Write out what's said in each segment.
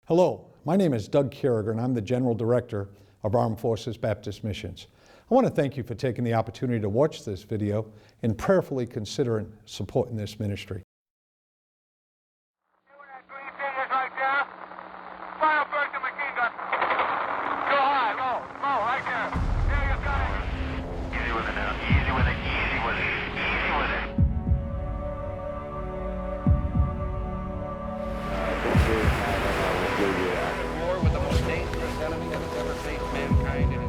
Hello, my name is Doug Carriger and I'm the General Director of Armed Forces Baptist Missions. I want to thank you for taking the opportunity to watch this video and prayerfully considering supporting this ministry. See where that green thing is right there? Fire first the machine gun. Go high, low, right there. There you got it. Easy with it now. Easy with it, easy with it, easy with it. War with the most dangerous enemy that has ever faced mankind in it.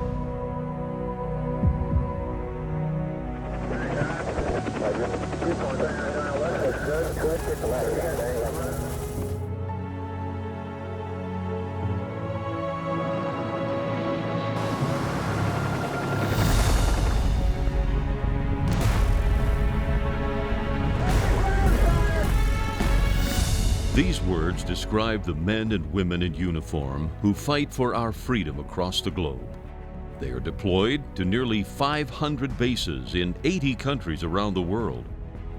These words describe the men and women in uniform who fight for our freedom across the globe. They are deployed to nearly 500 bases in 80 countries around the world.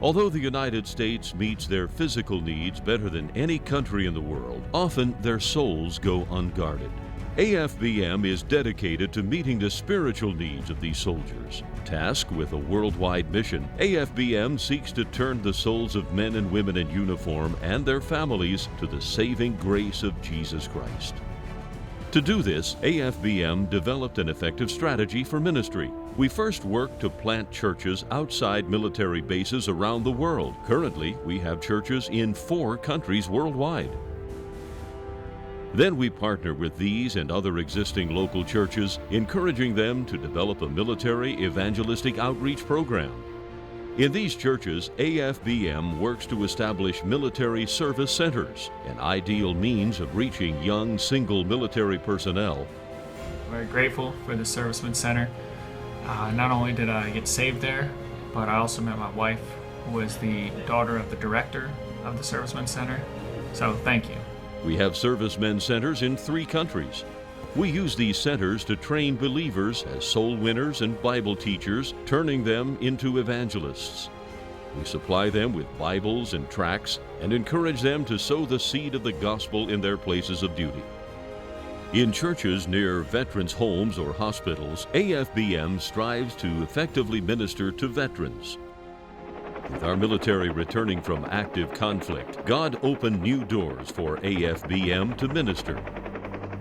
Although the United States meets their physical needs better than any country in the world, often their souls go unguarded. AFBM is dedicated to meeting the spiritual needs of these soldiers. Tasked with a worldwide mission, AFBM seeks to turn the souls of men and women in uniform and their families to the saving grace of Jesus Christ. To do this, AFBM developed an effective strategy for ministry. We first worked to plant churches outside military bases around the world. Currently, we have churches in 4 countries worldwide. Then we partner with these and other existing local churches, encouraging them to develop a military evangelistic outreach program. In these churches, AFBM works to establish military service centers, an ideal means of reaching young single military personnel. I'm very grateful for the Servicemen Center. Not only did I get saved there, but I also met my wife, who was the daughter of the director of the Servicemen Center. So thank you. We have servicemen centers in 3 countries. We use these centers to train believers as soul winners and Bible teachers, turning them into evangelists. We supply them with Bibles and tracts and encourage them to sow the seed of the gospel in their places of duty. In churches near veterans' homes or hospitals, AFBM strives to effectively minister to veterans. With our military returning from active conflict, God opened new doors for AFBM to minister.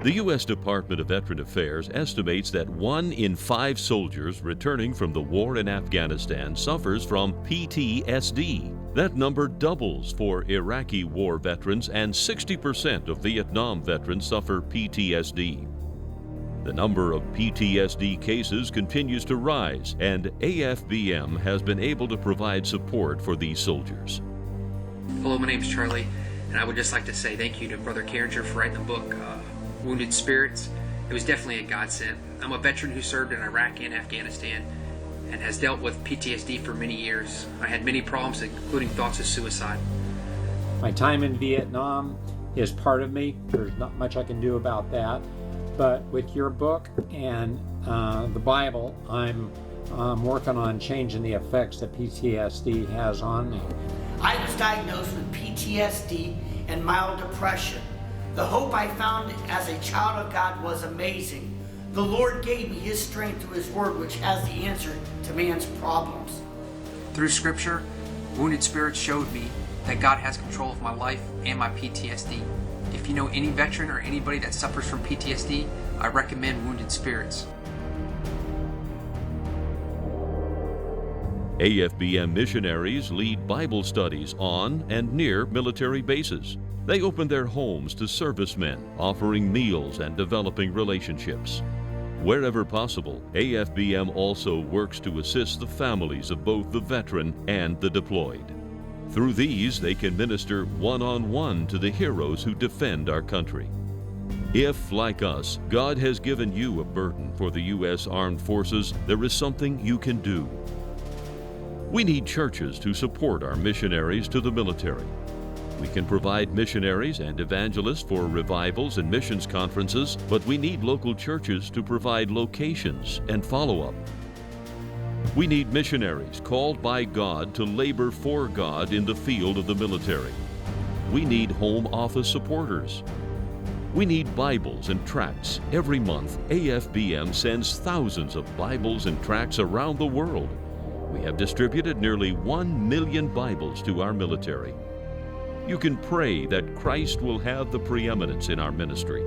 The U.S. Department of Veteran Affairs estimates that 1 in 5 soldiers returning from the war in Afghanistan suffers from PTSD. That number doubles for Iraqi war veterans, and 60% of Vietnam veterans suffer PTSD. The number of PTSD cases continues to rise, and AFBM has been able to provide support for these soldiers. Hello, my name's Charlie, and I would just like to say thank you to Brother Carringer for writing the book, Wounded Spirits. It was definitely a godsend. I'm a veteran who served in Iraq and Afghanistan and has dealt with PTSD for many years. I had many problems, including thoughts of suicide. My time in Vietnam is part of me. There's not much I can do about that. But with your book and the Bible, I'm working on changing the effects that PTSD has on me. I was diagnosed with PTSD and mild depression. The hope I found as a child of God was amazing. The Lord gave me His strength through His Word, which has the answer to man's problems. Through Scripture, Wounded Spirits showed me that God has control of my life and my PTSD. If you know any veteran or anybody that suffers from PTSD, I recommend Wounded Spirits. AFBM missionaries lead Bible studies on and near military bases. They open their homes to servicemen, offering meals and developing relationships. Wherever possible, AFBM also works to assist the families of both the veteran and the deployed. Through these, they can minister one-on-one to the heroes who defend our country. If, like us, God has given you a burden for the U.S. Armed Forces, there is something you can do. We need churches to support our missionaries to the military. We can provide missionaries and evangelists for revivals and missions conferences, but we need local churches to provide locations and follow-up. We need missionaries called by God to labor for God in the field of the military. We need home office supporters. We need Bibles and tracts. Every month, AFBM sends thousands of Bibles and tracts around the world. We have distributed nearly 1 million Bibles to our military. You can pray that Christ will have the preeminence in our ministry.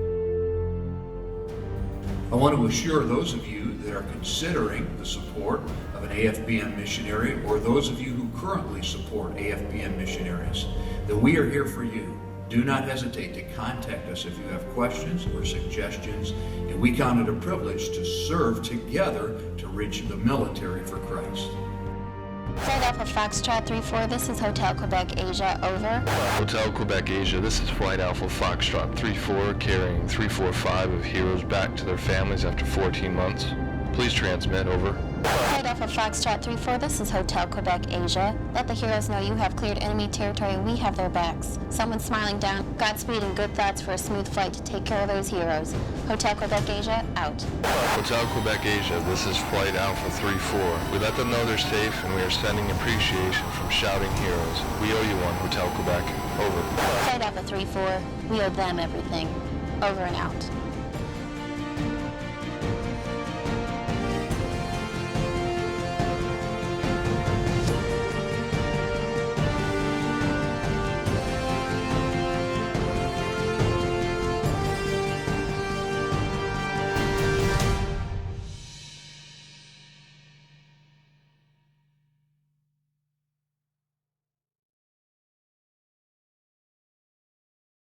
I want to assure those of you that are considering the support of an AFBM missionary, or those of you who currently support AFBM missionaries, that we are here for you. Do not hesitate to contact us if you have questions or suggestions, and we count it a privilege to serve together to reach the military for Christ. Flight Alpha Foxtrot 34, this is Hotel Quebec Asia, over. Hotel Quebec Asia, this is Flight Alpha Foxtrot 34, carrying 345 of heroes back to their families after 14 months. Please transmit, over. Flight Alpha Foxtrot 34, this is Hotel Quebec Asia. Let the heroes know you have cleared enemy territory and we have their backs. Someone smiling down. Godspeed and good thoughts for a smooth flight to take care of those heroes. Hotel Quebec Asia, out. Hotel Quebec Asia, this is Flight Alpha 34. We let them know they're safe and we are sending appreciation from shouting heroes. We owe you one, Hotel Quebec, over. Flight Alpha 34, we owe them everything. Over and out.